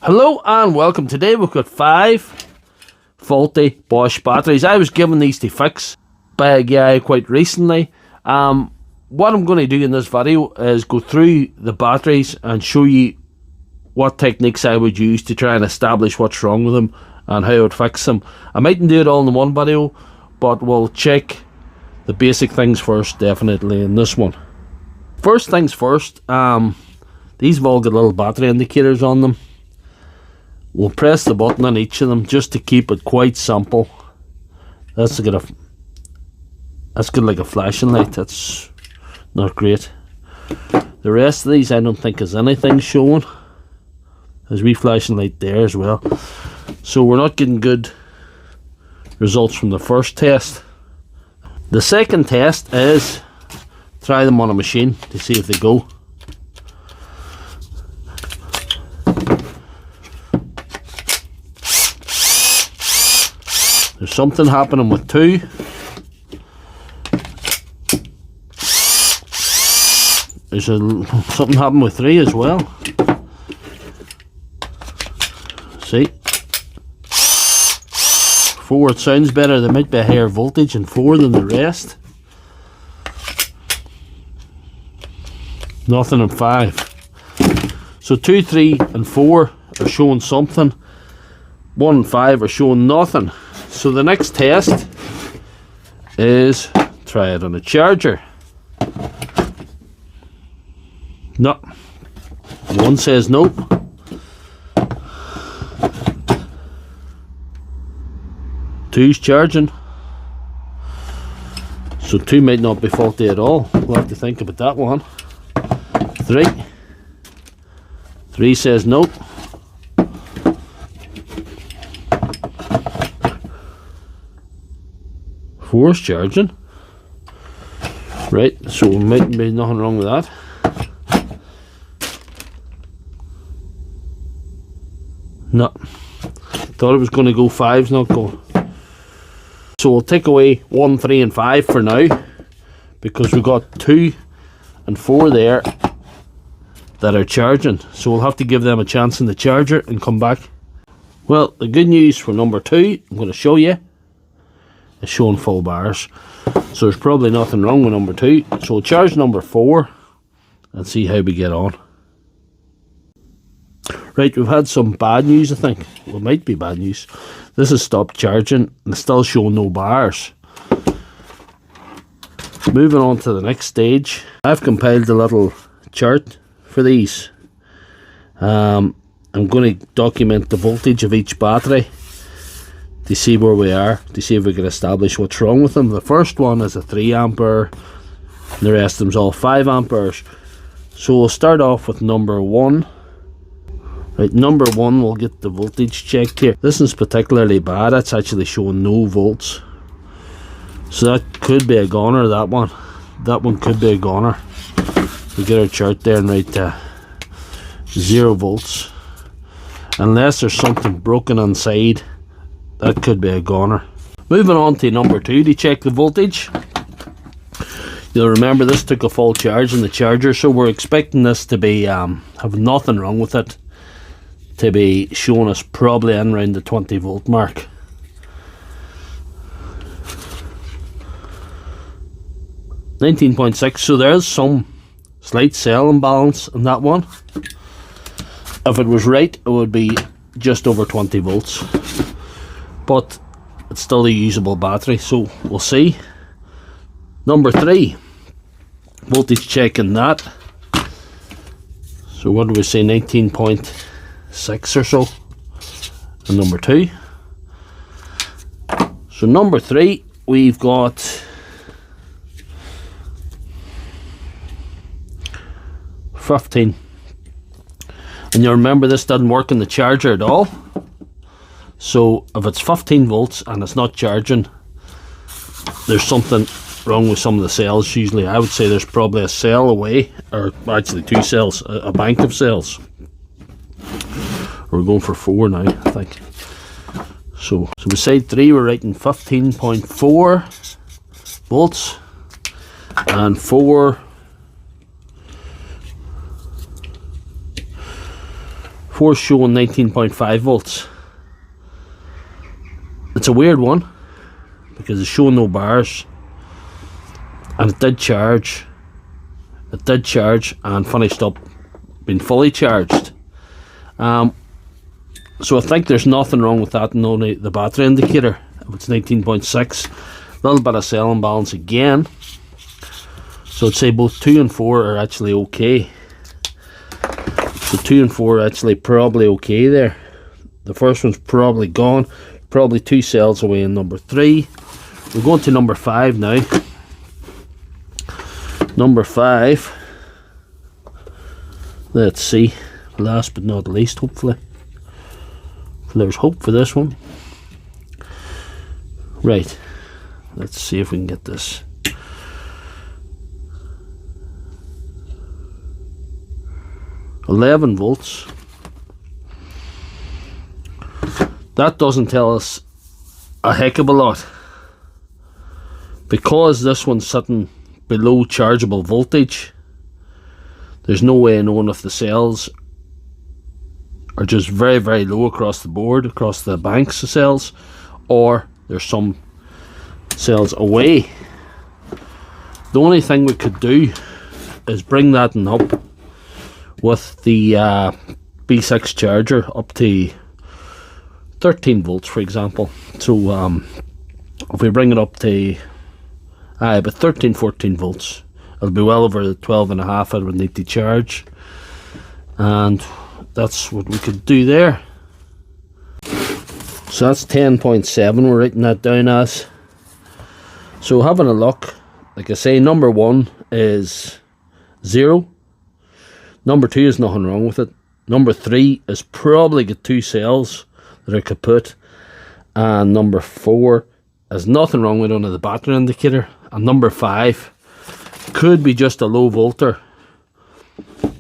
Hello and welcome. Today we've got 5 faulty Bosch batteries. I was given these to fix by a guy quite recently. What I'm going to do in this video is go through the batteries and show you what techniques I would use to try and establish what's wrong with them and how I would fix them. I mightn't do it all in one video, but we'll check the basic things first, definitely in this one. First things first, these have all got little battery indicators on them. We'll press the button on each of them just to keep it quite simple. That's got like a flashing light. That's not great. The rest of these I don't think has anything showing. There's a wee flashing light there as well. So we're not getting good results from the first test. The second test is try them on a machine to see if they go. There's something happening with 2. There's something happening with 3 as well. See? 4, it sounds better. There might be a higher voltage in 4 than the rest. Nothing in 5. So 2, 3 and 4 are showing something. 1 and 5 are showing nothing. So the next test is try it on a charger. No. 1 says nope. 2's charging. So 2 might not be faulty at all. We'll have to think about that one. 3 says nope. 4's charging. Right, so might be nothing wrong with that. No. Thought it was going to go 5's not going. So we'll take away 1, 3 and 5 for now, because we've got 2 and 4 there that are charging. So we'll have to give them a chance in the charger and come back. Well, the good news for number 2, I'm going to show you, is showing full bars. So there's probably nothing wrong with number 2. So we'll charge number 4 and see how we get on. Right, we've had some bad news, I think. Well, it might be bad news. This has stopped charging and it's still showing no bars. Moving on to the next stage, I've compiled a little chart for these. I'm going to document the voltage of each battery to see where we are, to see if we can establish what's wrong with them. The first one is a 3 ampere, and the rest of them's all 5 amperes. So we'll start off with number 1. Right, number 1, we'll get the voltage checked here. This is particularly bad. It's actually showing no volts. So that could be a goner, that one. That one could be a goner. We get our chart there and write 0 volts. Unless there's something broken inside, that could be a goner. Moving on to number 2 to check the voltage. You'll remember this took a full charge in the charger, so we're expecting this to be have nothing wrong with it, to be showing us probably in around the 20 volt mark. (19.6), so there's some slight cell imbalance in that one. If it was right, it would be just over 20 volts. But it's still a usable battery, so we'll see. Number 3, voltage checking that. So what do we say, 19.6 or so and number 2. So number 3, we've got 15. And you remember this didn't work in the charger at all. So if it's 15 volts and it's not charging, there's something wrong with some of the cells. Usually I would say there's probably a cell away, or actually 2 cells, a bank of cells. We're going for 4 now, I think. So beside 3 we're writing 15.4 volts and 4 report's showing 19.5 volts. It's a weird one because it's showing no bars, and it did charge. It did charge and finished up being fully charged. So I think there's nothing wrong with that, and only the battery indicator. If it's 19.6, a little bit of cell imbalance again. So I'd say both 2 and 4 are actually okay. So 2 and 4 are actually probably okay there. The first one's probably gone. Probably 2 cells away in number 3. We're going to number 5 now. Number 5. Let's see. Last but not least, hopefully. There's hope for this one. Right. Let's see if we can get this. $11 volts. That doesn't tell us a heck of a lot, because this one's sitting below chargeable voltage. There's no way of knowing if the cells are just very, very low across the board, across the banks of cells, or there's some cells away. The only thing we could do is bring that up with the B6 charger up to 13 volts, for example. So if we bring it up to about 13-14 volts, it'll be well over the 12.5 it would need to charge, and that's what we could do there. So that's 10.7 we're writing that down as. So having a look, like I say, number 1 is 0. Number 2 is nothing wrong with it. Number 3 is probably got 2 cells that are kaput, and number 4 is nothing wrong with under the battery indicator, and number 5 could be just a low volter.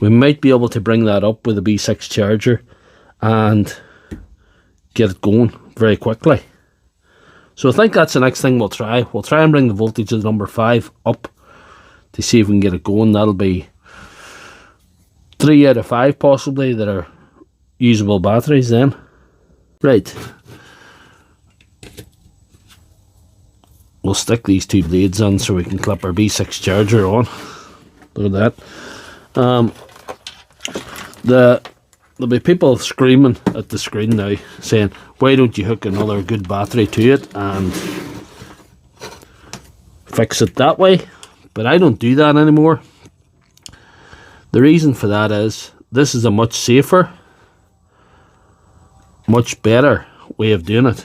We might be able to bring that up with a B6 charger and get it going very quickly. So I think that's the next thing we'll try. We'll try and bring the voltage of number 5 up to see if we can get it going. That'll be 3 out of 5 possibly that are usable batteries then. Right. We'll stick these 2 blades on so we can clip our B6 charger on. Look at that. There'll be people screaming at the screen now saying, why don't you hook another good battery to it and fix it that way? But I don't do that anymore. The reason for that is this is a much safer, much better way of doing it.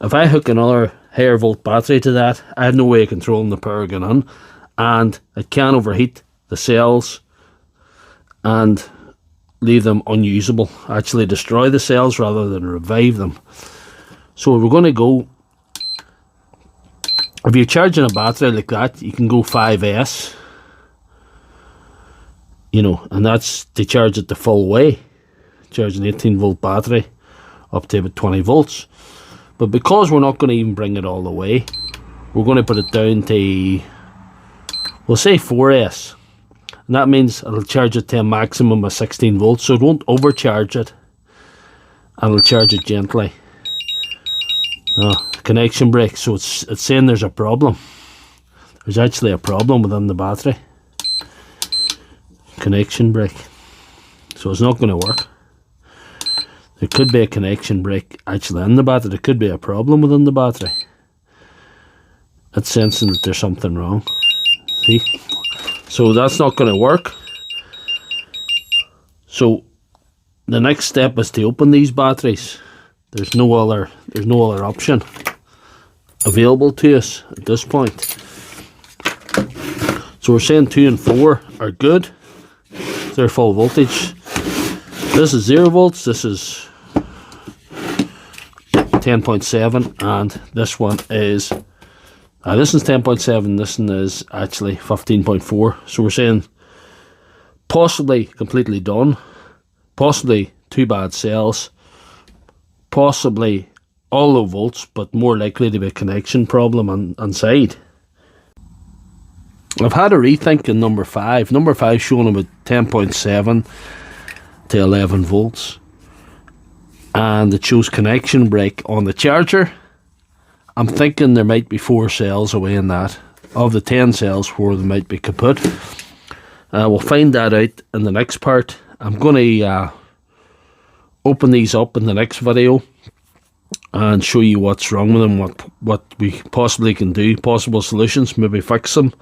If I hook another higher volt battery to that, I have no way of controlling the power going on, and it can overheat the cells and leave them unusable, actually destroy the cells rather than revive them. So we're going to go, if you're charging a battery like that, you can go 5S, you know, and that's to charge it the full way, charge an 18 volt battery up to about 20 volts. But because we're not going to even bring it all the way, we're going to put it down to, we'll say 4S. And that means it'll charge it to a maximum of 16 volts, so it won't overcharge it, and it'll charge it gently. Connection break, so it's saying there's a problem. There's actually a problem within the battery. Connection break. So it's not going to work. There could be a connection break actually in the battery. There could be a problem within the battery. It's sensing that there's something wrong. See? So that's not going to work. So the next step is to open these batteries. There's no other option available to us at this point. So we're saying 2 and 4 are good. They're full voltage. This is 0 volts. This is 10.7, and this one is this is 10.7, this one is actually 15.4. So we're saying possibly completely done, possibly 2 bad cells, possibly all low volts, but more likely to be a connection problem on side. I've had a rethink in number 5. Number 5 showing about 10.7. to 11 volts, and it shows connection break on the charger. I'm thinking there might be 4 cells away in that. Of the 10 cells, 4 of them might be kaput. We'll find that out in the next part. I'm going to open these up in the next video and show you what's wrong with them, what we possibly can do, possible solutions, maybe fix them.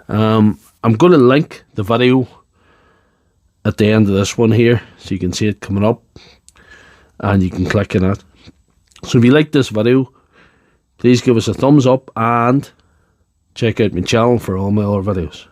I'm going to link the video at the end of this one here, so you can see it coming up, and you can click on it. So if you like this video, please give us a thumbs up and check out my channel for all my other videos.